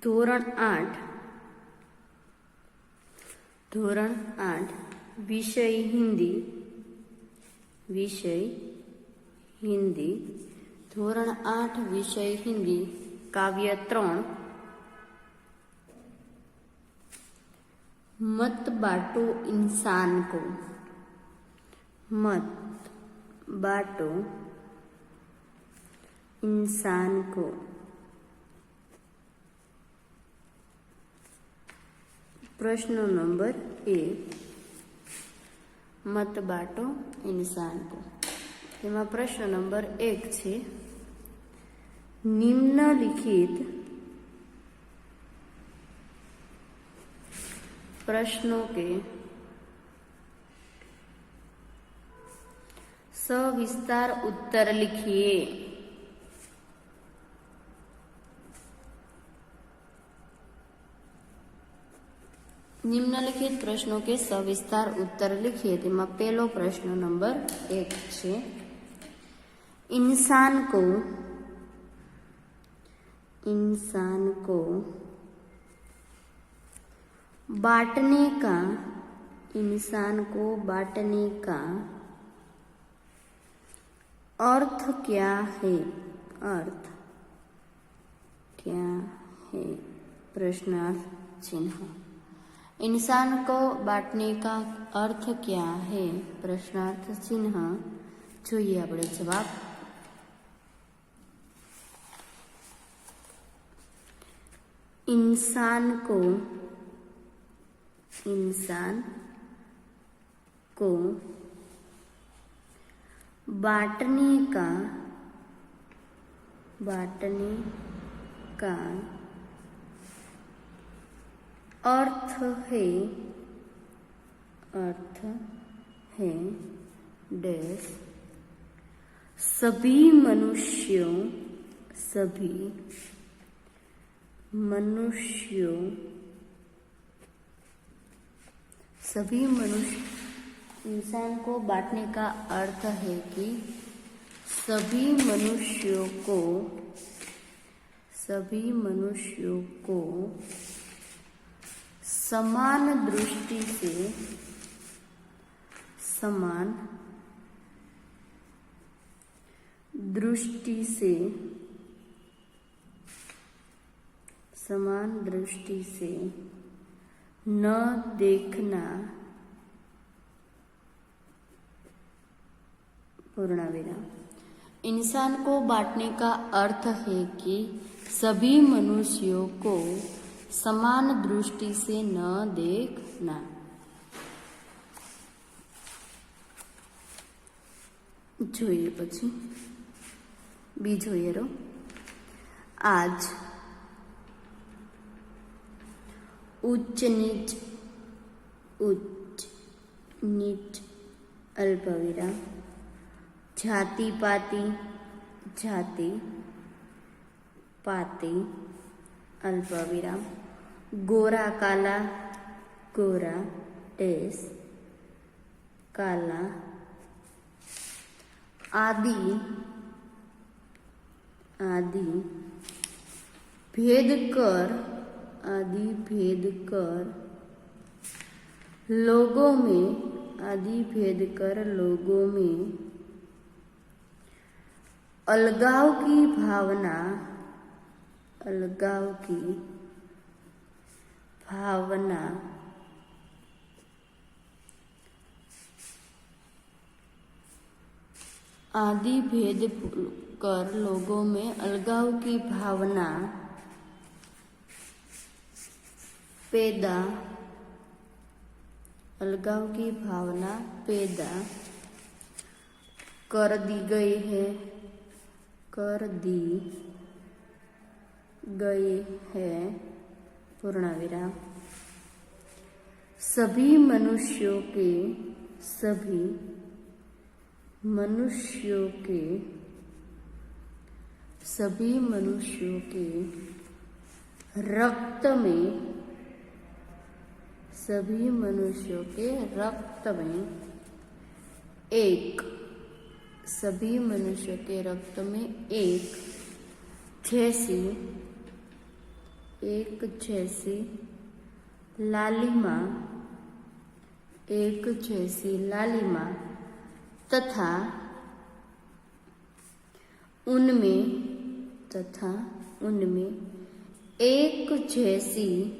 ધોરણ 8 વિષય હિન્દી ધોરણ 8 વિષય હિન્દી કાવ્ય 3 मत बांटो इंसान को। मत बांटो इंसान को। प्रश्न नंबर 1 मत बांटो इंसान को। तेमा प्रश्न नंबर 1 छे निम्नलिखित प्रश्नों के सविस्तार उत्तर लिखिए। निम्नलिखित प्रश्नों के सविस्तार उत्तर लिखिए। तेमा पहलो प्रश्न नंबर 1 छे इंसान को बांटने का, इंसान को बांटने का अर्थ क्या है? अर्थ क्या है? प्रश्नार्थ चिन्ह। इंसान को बांटने का अर्थ क्या है? प्रश्नार्थ चिन्ह। જોઈએ આપણે જવાબ। इंसान को बांटने का अर्थ है डैश सभी मनुष्यों इंसान को बांटने का अर्थ है कि सभी मनुष्यों को समान दृष्टि से न देखना, पूर्णविराम। इंसान को बांटने का अर्थ है कि सभी मनुष्यों को समान दृष्टि से न देखना। જોઈએ પછી બીજો એરો आज उच्च नीच अल्पविराम जाति पाती अल्पविराम गोरा काला डैश काला आदि भेद कर लोगों में अलगाव की भावना आदि भेद कर लोगों में अलगाव की भावना पैदा कर दी गई है पूर्णविराम सभी मनुष्यों के रक्त में एक जैसी एक जैसी लालिमा, एक जैसी लालिमा तथा उनमें एक जैसी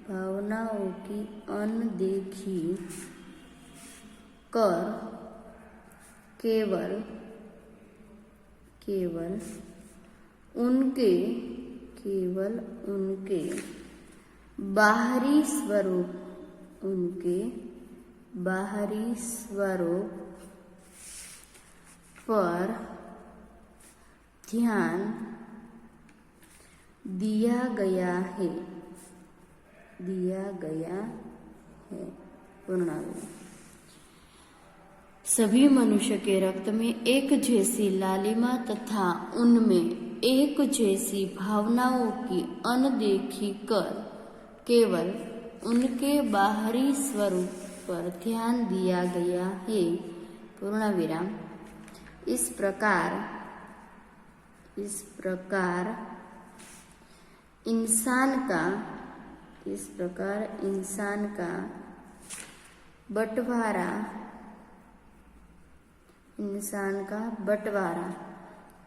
भावनाओं की अनदेखी कर केवल उनके बाहरी स्वरूप पर ध्यान दिया गया है। पूर्णांग। सभी मनुष्य के रक्त में एक जैसी लालिमा तथा उनमें एक जैसी भावनाओं की अनदेखी कर केवल उनके बाहरी स्वरूप पर ध्यान दिया गया है। पूर्ण विराम। इस प्रकार इंसान का बंटवारा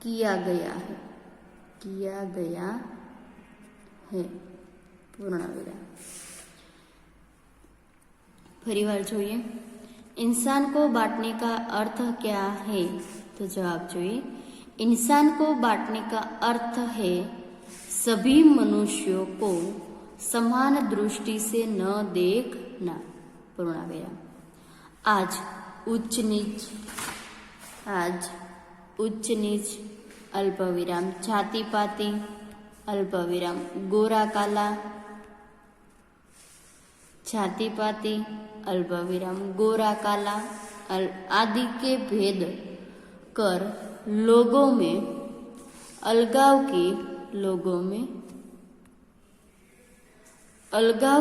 किया गया है। पूर्ण विराम। परिवार જોઈએ इंसान को बांटने का अर्थ क्या है? तो जवाब જોઈએ इंसान को बांटने का अर्थ है सभी मनुष्यों को समान दृष्टि से न देखना। पूर्ण विराम। आज उच्च नीच अल्प विराम जाति पाति अल्प विराम गोरा काला जाति पाति अल्प विराम गोरा काला आदि के भेद कर लोगों में अलगाव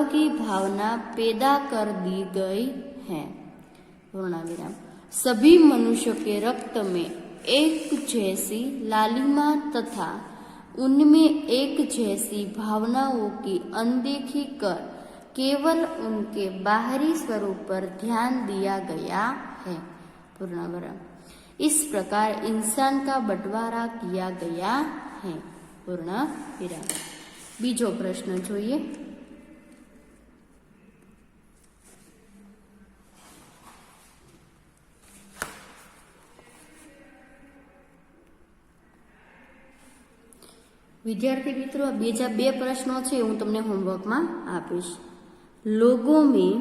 की भावना पैदा कर दी गई है। पूर्ण विराम। सभी मनुष्यों के रक्त में एक जैसी लालिमा तथा उनमें एक जैसी भावनाओं की अनदेखी कर केवल उनके बाहरी स्वरूप पर ध्यान दिया गया है। पूर्ण विराम। इस प्रकार इंसान का बंटवारा किया गया है। पूर्ण विराम। बीजो प्रश्न જોઈએ विद्यार्थी मित्रों बीजा बे प्रश्नों छे हूँ तमने होमवर्क में आपीश। लोगों में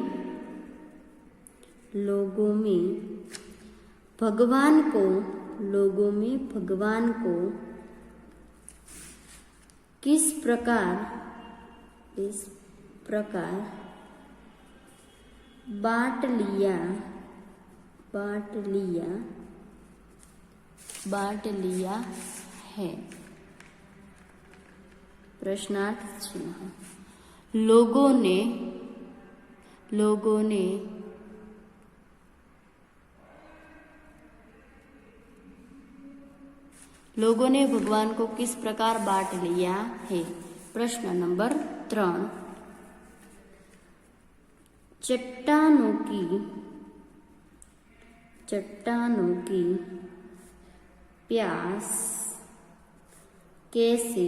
भगवान को किस प्रकार बांट लिया है। प्रश्नार्थ चिन्ह। लोगों ने भगवान को किस प्रकार बांट लिया है। प्रश्न नंबर 3। चट्टानों की प्यास कैसे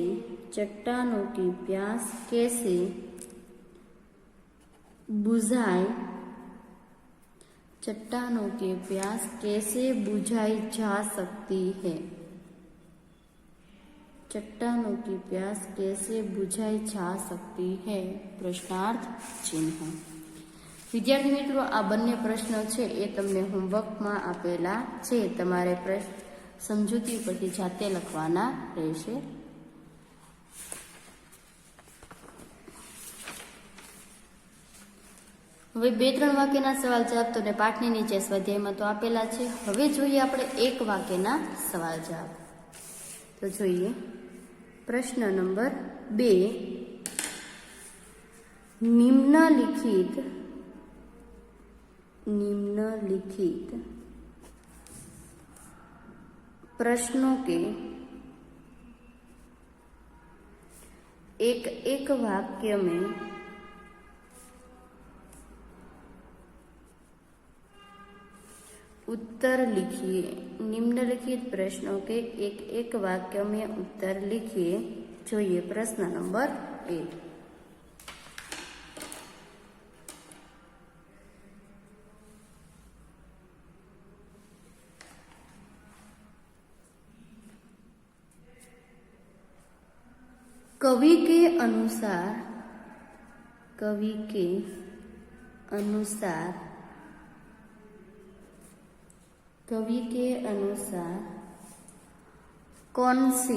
बुझाई जा सकती है। चट्टानों की प्यास कैसे बुझाई जा सकती है। प्रश्नार्थ चिन्ह। विद्यार्थी मित्रों आ बंने प्रश्न छे ए तमने होमवर्क में आपेला छे। तमारे प्रश्न समझूती परथी जाते लखवाना रहेशे। હવે 2-3 વાક્યના સવાલ જવાબ તો પાઠની નીચે સ્વાધ્યાયમાં તો આપેલા છે। હવે જોઈએ આપણે એક વાક્યના સવાલ જવાબ। તો જોઈએ प्रश्न नंबर 2, निम्नलिखित प्रश्नों के एक वाक्य में उत्तर लिखिए। निम्नलिखित प्रश्नों के एक वाक्य में उत्तर लिखिए। જોઈએ प्रश्न नंबर 1। कवि के अनुसार कौन सी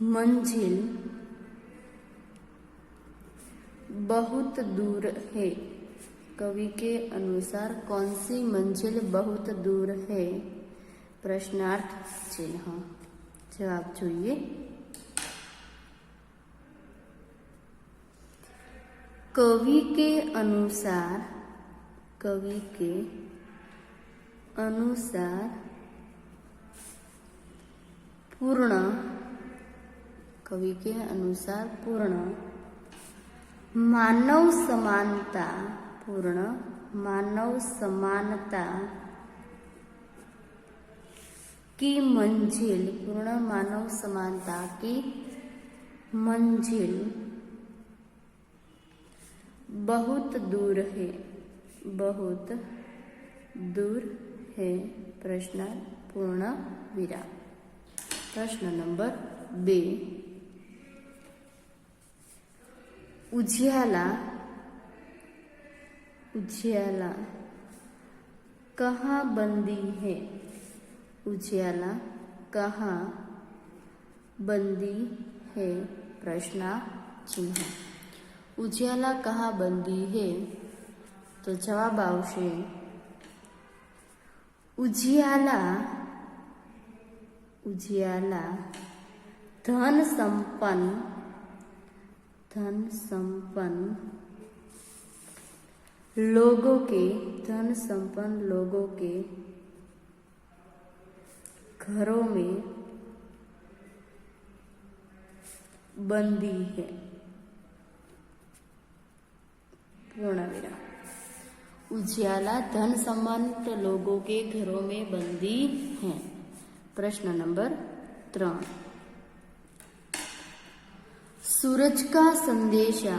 मंजिल बहुत दूर है? कवि के अनुसार कौन सी मंजिल बहुत दूर है? प्रश्नार्थ चिन्ह। जवाब જોઈએ। कवि के अनुसार पूर्ण मानव समानता की मंजिल बहुत दूर है। प्रश्न पूर्ण विराम। प्रश्न नंबर 2, उजियाला कहाँ बंदी है? उजियाला कहाँ बंदी है? प्रश्न चिन्ह। उजियाला कहाँ बंदी है? तो जवाब आवशे उजियाला धन संपन्न लोगों के घरों में बंदी है। पूर्ण विराम। उजियाला धन संपन्न लोगों के घरों में बंदी है। प्रश्न नंबर 3, सूरज का संदेशा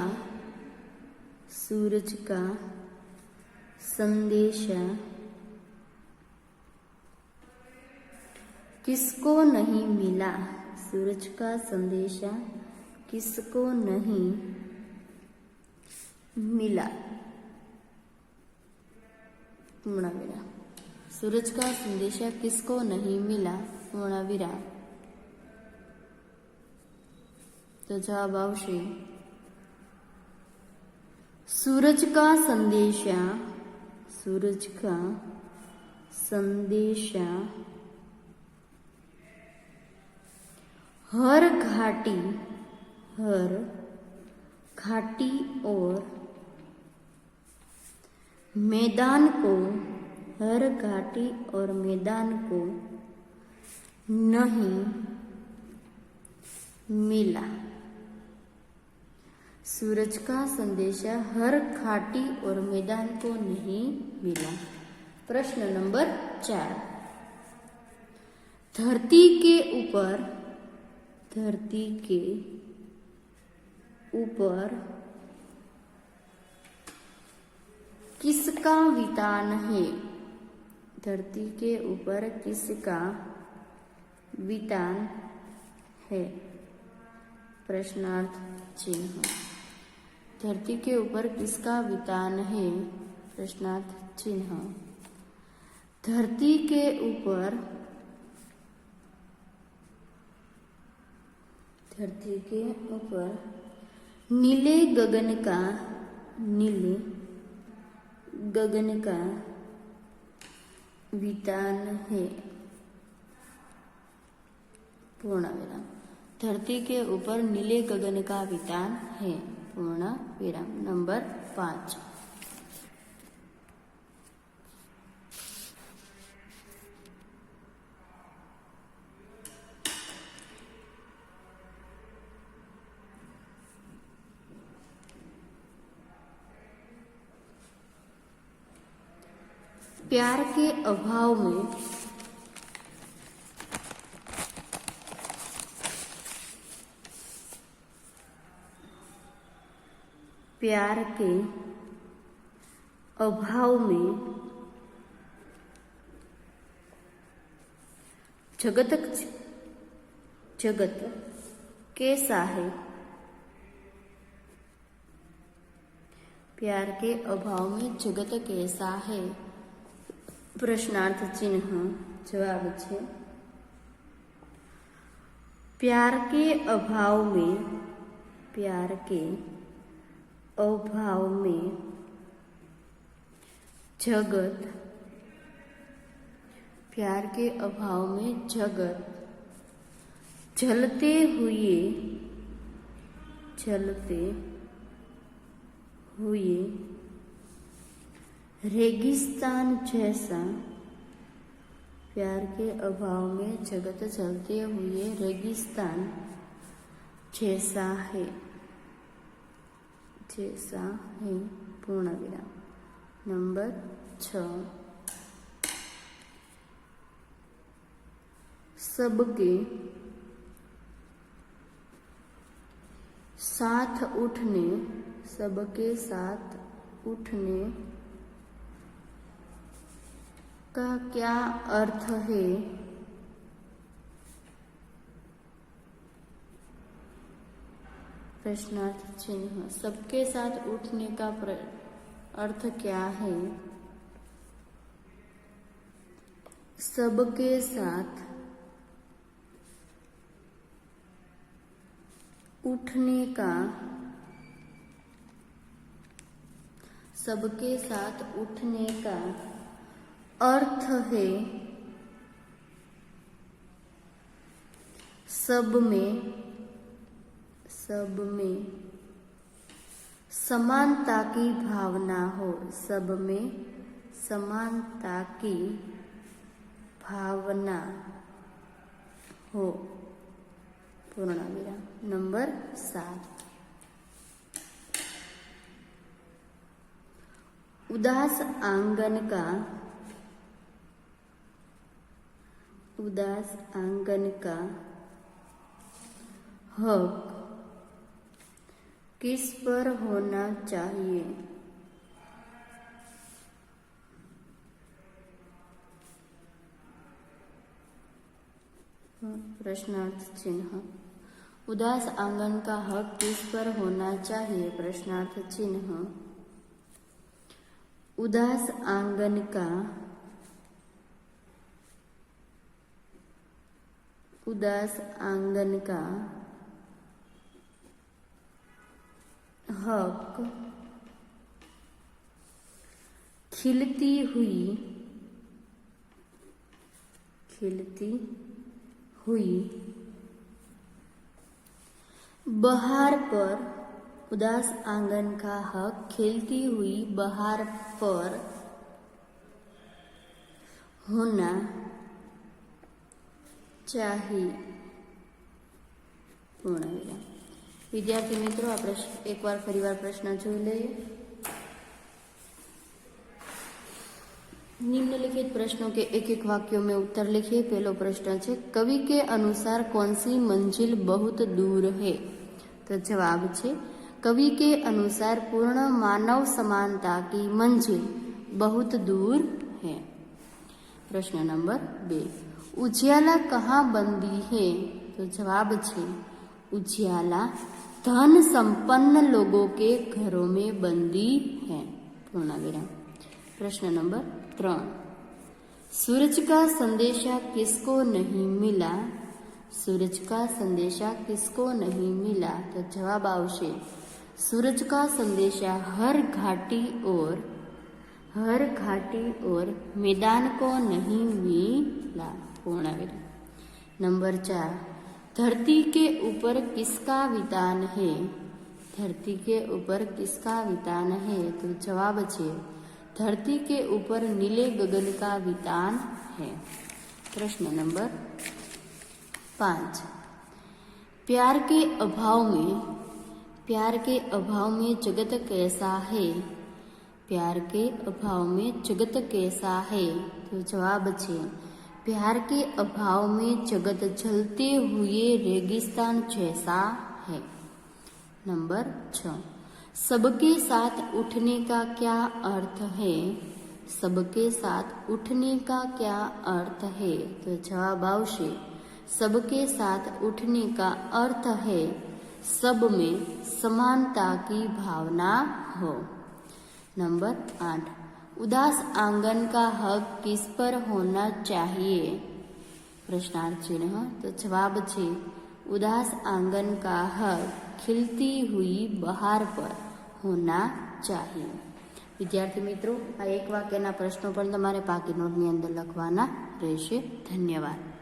किसको नहीं मिला? सूरज का संदेशा किसको नहीं मिला? पूर्ण विराम। सूरज का संदेशा किसको नहीं मिला? पूर्ण विराम। तो जवाब आवशे सूरज का संदेशा हर घाटी और मैदान को नहीं मिला। सूरज का संदेशा हर घाटी और मैदान को नहीं मिला। प्रश्न नंबर 4, धरती के ऊपर किसका वितान है? धरती के ऊपर किसका वितान है? प्रश्नार्थ चिन्ह। धरती के ऊपर किसका वितान है? प्रश्नार्थ चिन्ह। धरती के ऊपर नीले गगन का वितान है। पूर्ण विराम। धरती के ऊपर नीले गगन का वितान है, पूर्ण विराम। नंबर 5। प्यार के अभाव में प्यार के अभाव में जगत कैसा है? प्यार के अभाव में जगत कैसा है? प्रश्नार्थ चिन्ह जवाब है प्यार के अभाव में, प्यार के अभाव में जगत, प्यार के अभाव में जगत जलते हुए रेगिस्तान जैसा, प्यार के अभाव में जगत जलते हुए रेगिस्तान जैसा है, पूर्ण विराम। नंबर 6। सबके साथ उठने, सबके साथ उठने का क्या अर्थ है? प्रश्नार्थ चिन्ह सबके साथ उठने का अर्थ क्या है? सबके साथ उठने का, सबके साथ उठने का अर्थ है सब में समानता की भावना हो, सब में समानता की भावना हो, पूर्ण विराम। नंबर 7। उदास आंगन का हक किस पर होना चाहिए? प्रश्नार्थ चिन्ह उदास आंगन का हक किस पर होना चाहिए? प्रश्नार्थ चिन्ह उदास आंगन का हक खिलती हुई बहार पर, उदास आंगन का हक खिलती हुई बहार पर होना चाहिए, पूर्ण विराम। विद्यार्थी मित्रों, आप एक बार फरीवार प्रश्न जोई लईए। निम्नलिखित प्रश्नों के एक एक वाक्यों में उत्तर लिखिए। पहलो प्रश्न है, कवि के अनुसार कौन सी मंजिल बहुत दूर है? तो जवाब है, कवि के अनुसार पूर्ण मानव समानता की मंजिल बहुत दूर है। प्रश्न नंबर 2, उजियाला कहाँ बंदी है? तो जवाब है, उजियाला धन संपन्न लोगों के घरों में बंदी है, पूर्ण विराम। प्रश्न नंबर 3, सूरज का संदेशा किसको नहीं मिला? सूरज का संदेशा किसको नहीं मिला? तो जवाब आवशे, सूरज का संदेशा हर घाटी और मैदान को नहीं मिला, पूर्ण विराम। नंबर 4, धरती के ऊपर किसका वितान है? धरती के ऊपर किसका वितान है? तो जवाब है धरती के ऊपर नीले गगन का वितान है। प्रश्न नंबर 5, प्यार के अभाव में जगत कैसा है? प्यार के अभाव में जगत कैसा है? तो जवाब है प्यार के अभाव में जगत जलते हुए रेगिस्तान जैसा है। नंबर 6, सबके साथ उठने का क्या अर्थ है? सबके साथ उठने का क्या अर्थ है? तो जवाब आवशे सबके साथ उठने का अर्थ है सब में समानता की भावना हो। नंबर 8, उदास आंगन का हक किस पर होना चाहिए? प्रश्नार्थ चिन्ह। तो जवाब है उदास आंगन का हक खिलती हुई बहार पर होना चाहिए। विद्यार्थी मित्रों, आ एक वाक्यना प्रश्नों पण तमारे पाकी नोटनी अंदर लखवाना रहेशे। धन्यवाद।